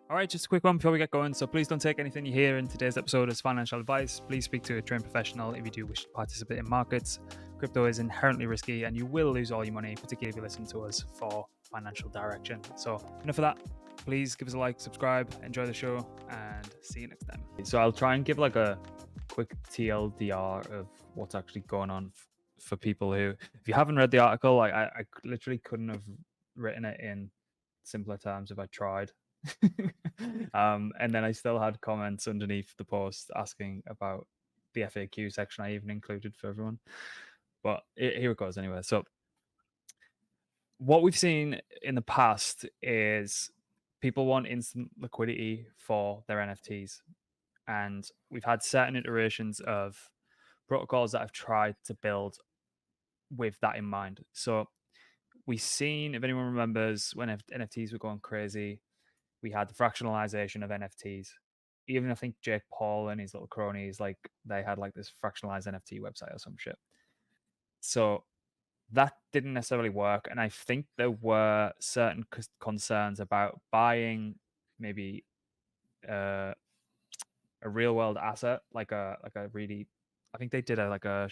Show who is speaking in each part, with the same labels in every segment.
Speaker 1: All right, just a quick one before we get going. So please don't take anything you hear in today's episode as financial advice. Please speak to a trained professional if you do wish to participate in markets. Crypto is inherently risky and you will lose all your money, particularly if you listen to us for financial direction. So enough of that. Please give us a like, subscribe, enjoy the show, and see you next time. So I'll try and give like a quick TLDR of what's actually going on for people who, if you haven't read the article, I literally couldn't have written it in simpler terms if I tried. And then I still had comments underneath the post asking about the FAQ section I even included for everyone. But here it goes anyway. So what we've seen in the past is people want instant liquidity for their NFTs. And we've had certain iterations of protocols that have tried to build with that in mind. So we've seen, if anyone remembers, when NFTs were going crazy, we had the fractionalization of NFTs. Even I think Jake Paul and his little cronies, like they had like this fractionalized NFT website or some shit. So that didn't necessarily work. And I think there were certain concerns about buying maybe a real world asset, like a really, I think they did a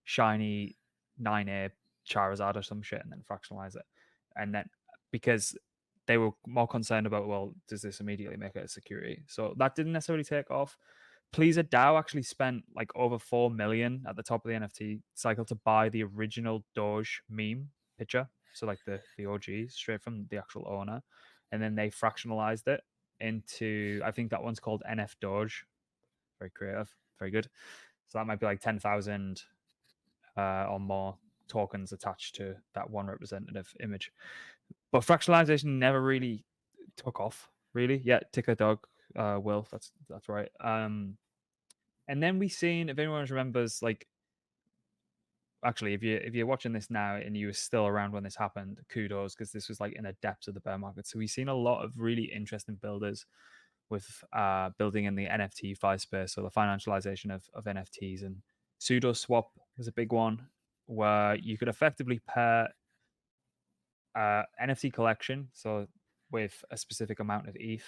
Speaker 1: shiny 9A Charizard or some shit and then fractionalize it. And then because they were more concerned about, well, does this immediately make it a security? So that didn't necessarily take off. Pleaser DAO actually spent like over 4 million at the top of the NFT cycle to buy the original Doge meme picture. So like the OG straight from the actual owner. And then they fractionalized it into, I think that one's called NF Doge. Very creative, very good. So that might be like 10,000 or more tokens attached to that one representative image. But fractionalization never really took off, really. Yeah, ticker dog, Will, that's right. And then we seen, if anyone remembers, like, actually, if you're watching this now and you were still around when this happened, kudos, because this was like in the depths of the bear market. So we've seen a lot of really interesting builders with building in the NFT fi space, so the financialization of NFTs. And pseudo swap was a big one where you could effectively pair NFT collection, so with a specific amount of ETH,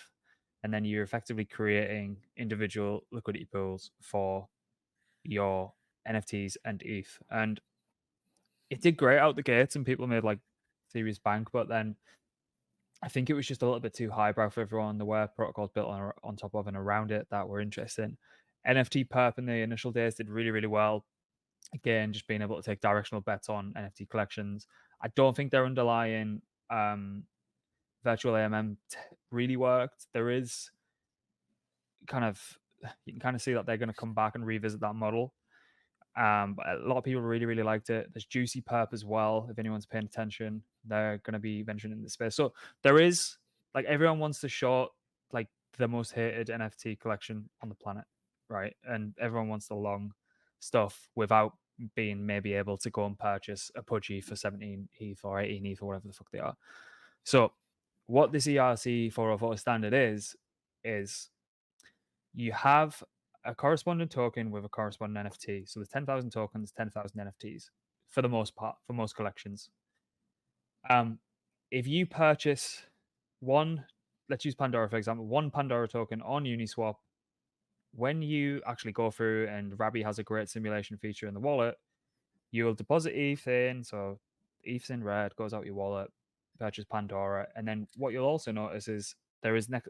Speaker 1: and then you're effectively creating individual liquidity pools for your NFTs and ETH. And it did great out the gates, and people made like serious bank, but then I think it was just a little bit too highbrow for everyone. There were protocols built on top of and around it that were interesting. NFT perp in the initial days did really, really well. Again, just being able to take directional bets on NFT collections. I don't think their underlying virtual AMM really worked. There is kind of, you can kind of see that they're going to come back and revisit that model. But a lot of people really, really liked it. There's Juicy Perp as well. If anyone's paying attention, they're going to be venturing in the space. So there is, like, everyone wants to short like the most hated NFT collection on the planet, right? And everyone wants the long stuff without being maybe able to go and purchase a pudgy for 17 ETH or 18 ETH or whatever the fuck they are. So what this ERC404 standard is you have a corresponding token with a corresponding NFT. So there's 10,000 tokens, 10,000 NFTs for the most part, for most collections. If you purchase one, let's use Pandora for example, one Pandora token on Uniswap, when you actually go through, and Rabby has a great simulation feature in the wallet, you will deposit ETH in, so ETH's in red, goes out your wallet, purchase Pandora, and then what you'll also notice is there is an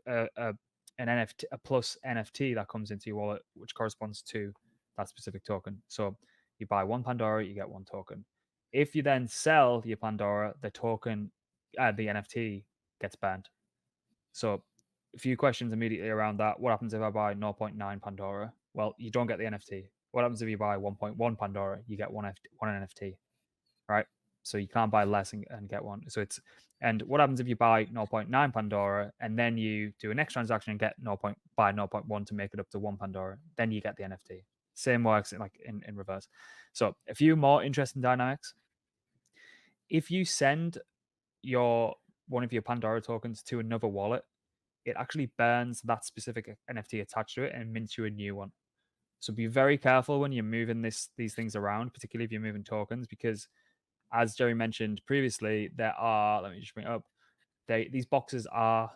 Speaker 1: NFT, a plus NFT that comes into your wallet, which corresponds to that specific token. So you buy one Pandora, you get one token. If you then sell your Pandora, the token, the NFT gets banned. So a few questions immediately around that. What happens if I buy 0.9 Pandora? Well, you don't get the NFT. What happens if you buy 1.1 Pandora? You get one NFT, right? So you can't buy less and get one. So it's, and what happens if you buy 0.9 Pandora and then you do a next transaction and get buy 0.1 to make it up to 1 Pandora? Then you get the NFT. Same works like in reverse. So a few more interesting dynamics. If you send one of your Pandora tokens to another wallet, it actually burns that specific NFT attached to it and mints you a new one. So be very careful when you're moving these things around, particularly if you're moving tokens, because as Jerry mentioned previously, there are, let me just bring it up, these boxes are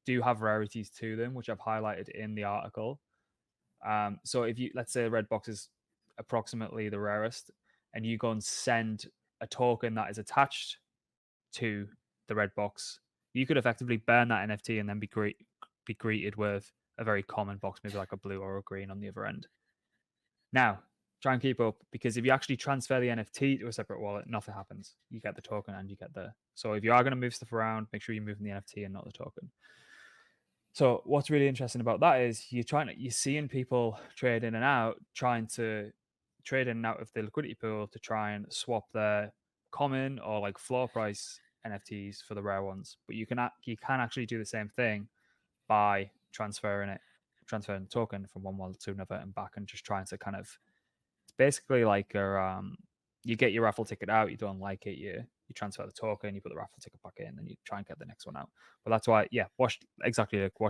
Speaker 1: do have rarities to them, which I've highlighted in the article. So if you, let's say the red box is approximately the rarest, and you go and send a token that is attached to the red box, you could effectively burn that NFT and then be greeted with a very common box, maybe like a blue or a green on the other end. Now, try and keep up, because if you actually transfer the NFT to a separate wallet, nothing happens. You get the token and you get the... So if you are going to move stuff around, make sure you're moving the NFT and not the token. So what's really interesting about that is you're seeing people trade in and out, trying to trade in and out of the liquidity pool to try and swap their common or like floor price NFTs for the rare ones. But you can actually do the same thing by transferring the token from one wallet to another and back, and just trying to kind of, it's basically like you get your raffle ticket out, you don't like it, you transfer the token, you put the raffle ticket back in, and you try and get the next one out. But that's why, yeah, wash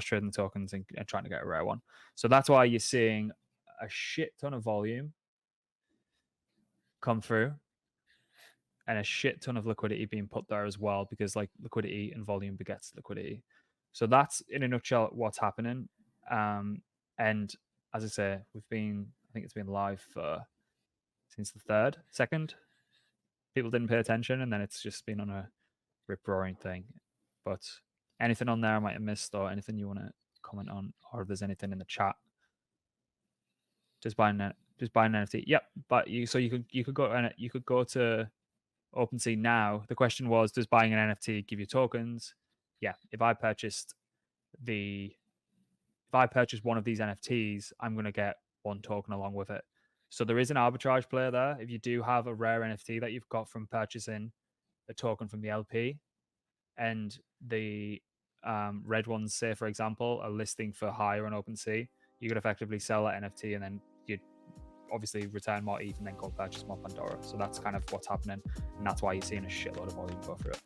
Speaker 1: trading the tokens and trying to get a rare one. So that's why you're seeing a shit ton of volume come through and a shit ton of liquidity being put there as well, because like liquidity and volume begets liquidity. So that's in a nutshell what's happening. And as I say, I think it's been live since the 2nd. People didn't pay attention, and then it's just been on a rip-roaring thing. But anything on there I might have missed, or anything you want to comment on, or if there's anything in the chat? Just buying an NFT. Yep, but you could go to OpenSea now. The question was, does buying an NFT give you tokens? Yeah, if I purchase one of these NFTs, I'm going to get one token along with it. So there is an arbitrage player there. If you do have a rare NFT that you've got from purchasing a token from the LP, and the red ones, say for example, are listing for higher on OpenSea, you could effectively sell that NFT, and then you'd obviously return more ETH and then go purchase more Pandora. So that's kind of what's happening, and that's why you're seeing a shitload of volume go through it.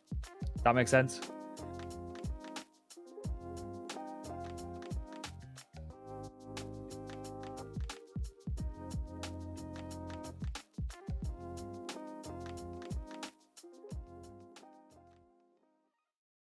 Speaker 1: That makes sense?